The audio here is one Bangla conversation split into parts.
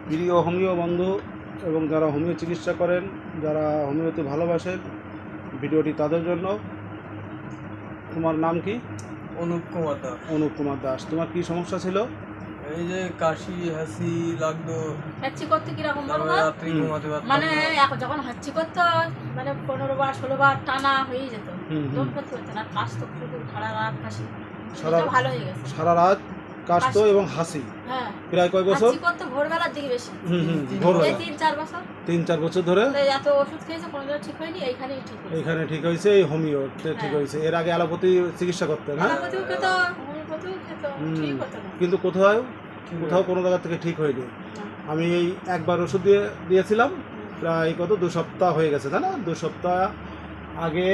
প্রিয় হোমিও বন্ধু এবং যারা হোমিও চিকিৎসা করেন, যারা হোমিওতে ভালোবাসেন, ভিডিওটি তাদের জন্য। তোমার নাম কি? অনুপ কুমার দাস। অনুপ কুমার দাস। তোমার কি সমস্যা ছিল? এই যে কাশি হাসি লাগতো, হাঁচি করতে কিরকম তারপরে রাত্রি ঘুমাতে পারতাম মানে না। যখন হাঁচি করতো মানে 15 বার 16 বার টানা হয়ে যেত, হুম, হুম। দম করতে হতো না, কাশ তো শুধু সারা রাত কাশি, সারা- সেটা ভালো হয়ে গেছে। সারা রাত কাশতো এবং হাসি। হ্যাঁ, প্রায় কয় বছর? হাঁচি করতো ভোরবেলার দিকে বেশি। এই ভোরবেলা 3-4 বছর 3-4 বছর ধরে তো এত ওষুধ খেয়েছে, কোনো জায়গায় ঠিক হয়নি, এইখানেই ঠিক হয়েছে। এইখানে ঠিক হয়েছে, এই হোমিওতে ঠিক হ্যাঁ। হয়েছে। এর আগে অ্যালোপ্যাথি চিকিৎসা করতেন, হ্যাঁ? অ্যালোপ্যাথিও খেত, হোমিওপ্যাথিও খেত, ঠিক হতো না। কিন্তু কোথাও কোনো জায়গা থেকে ঠিক হয়নি। আমি এই একবার ওষুধ দিয়েছিলাম, প্রায় 2 সপ্তাহ হয়ে গেছে, তাই না? 2 সপ্তাহ আগে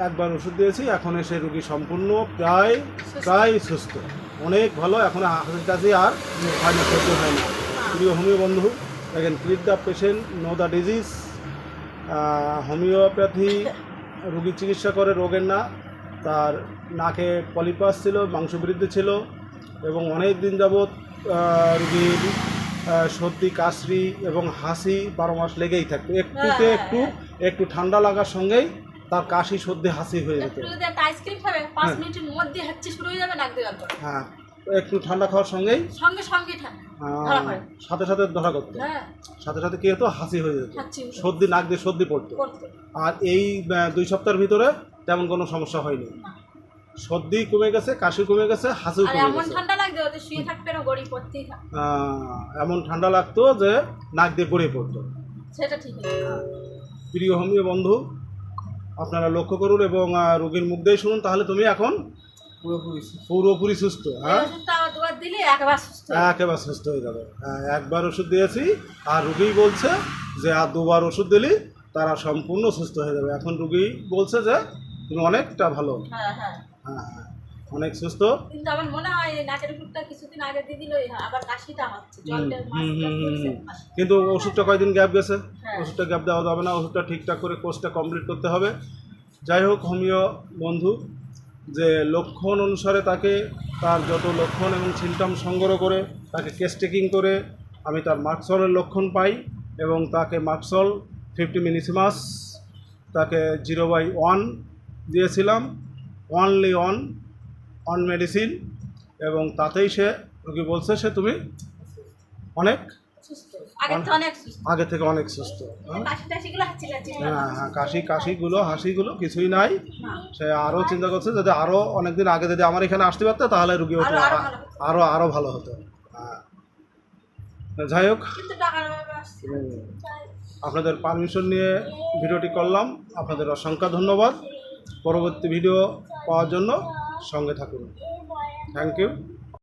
একবার ওষুধ দিয়েছি। এখন এসে রুগী সম্পূর্ণ প্রায় সুস্থ, অনেক ভালো। এখন হাসির কাছে আর হয় না, সহ্য হয় না। প্রিয় হোমিও বন্ধু, দেখেন, treat the patient, know the disease. Homeopathy রুগীর চিকিৎসা করে রোগের না। তার নাকে পলিপাস ছিল, মাংসবৃদ্ধি ছিল এবং অনেক দিন যাবৎ রুগীর সর্দি, কাশি এবং হাসি 12 মাস লেগেই থাকতো। একটু ঠান্ডা লাগার সঙ্গেই তার কাশি, সর্দি, হাসি হয়ে যেত। একটু যদি একটা আইসক্রিম খাবে 5 মিনিটের মধ্যে হাঁচি শুরু হয়ে যাবে, নাক দিয়ে জল পড়বে। হ্যাঁ, একটু ঠান্ডা খাওয়ার সঙ্গেই সঙ্গে সঙ্গে ঠান্ডা ধরা পড়ে। সাথে সাথে ধরা করতো। হ্যাঁ, সাথে সাথে কি হতো? হাসি হয়ে যেত, হাঁচি হতো। সর্দি, নাক দিয়ে সর্দি পড়তো। করতো। আর এই 2 সপ্তাহের ভিতরে তেমন কোনো সমস্যা হয়নি। সর্দি কমে গেছে, কাশি কমে গেছে, হাসিও আর কমে এমন গেছে। ঠান্ডা লাগবে ওদের শুয়ে থাকবে না, গড়ি পড়তেই থাকবে, এমন ঠান্ডা লাগতো যে নাক দিয়ে গড়িয়ে পড়তো। সেটা ঠিক আছে। প্রিয় হোমিও বন্ধু, আপনারা লক্ষ্য করুন এবং রোগীর মুখ দিয়ে শুনুন, তাহলে তুমি এখন পুরোপুরি সুস্থ। হ্যাঁ, এই ওষুধটা আমার 2 বার দিলে একবার সুস্থ হয়ে যাবে। একেবারে সুস্থ হয়ে যাবে। একবার ওষুধ দিয়েছি আর রুগী বলছে যে আর 2 বার ওষুধ দিলি তারা সম্পূর্ণ সুস্থ হয়ে যাবে। এখন রুগী বলছে যে তুমি অনেকটা ভালো। হ্যাঁ হ্যাঁ, হ্যাঁ, অনেক সুস্থ। কিন্তু আমার মনে হয় এই নাকের ওষুধটা কিছুদিন আগে দিয়ে দিল, আবার কাশিটা হচ্ছে, জলটা কিন্তু ওষুধটা কয়দিন গ্যাপ গেছে, হ্যাঁ। ওষুধটা গ্যাপ দেওয়া যাবে না। ওষুধটা ঠিকঠাক করে কোর্সটা কমপ্লিট করতে হবে। যাই হোক, হোমিও বন্ধু যে লক্ষণ অনুসারে তাকে, তার যত লক্ষণ এবং সিমটম সংগ্রহ করে তাকে কেস টেকিং করে আমি তার মার্কসলের লক্ষণ পাই এবং তাকে মার্কসল 50 মিলিসিমাস তাকে 0/1 দিয়েছিলাম, অনলি অন মেডিসিন, এবং তাতেই সে রোগী বলছে সে তুমি অনেক সুস্থ, আগে তো অনেক সুস্থ, আগে থেকে অনেক সুস্থ। কাশি টাশিগুলো হ্যাঁ, কাশিগুলো, হাসিগুলো কিছুই নাই। না, সে আরও চিন্তা করছে যদি আরও অনেক দিন আগে যদি আমার এখানে আসতে পারতো তাহলে রুগী হতো আরও ভালো হতো। হ্যাঁ, যাই হোক, কিন্তু টাকার অভাবে আসছে। আপনাদের পারমিশন নিয়ে ভিডিওটি করলাম। আপনাদের অসংখ্য ধন্যবাদ। পরবর্তী ভিডিও পাওয়ার জন্য সঙ্গে থাকুন। Thank you.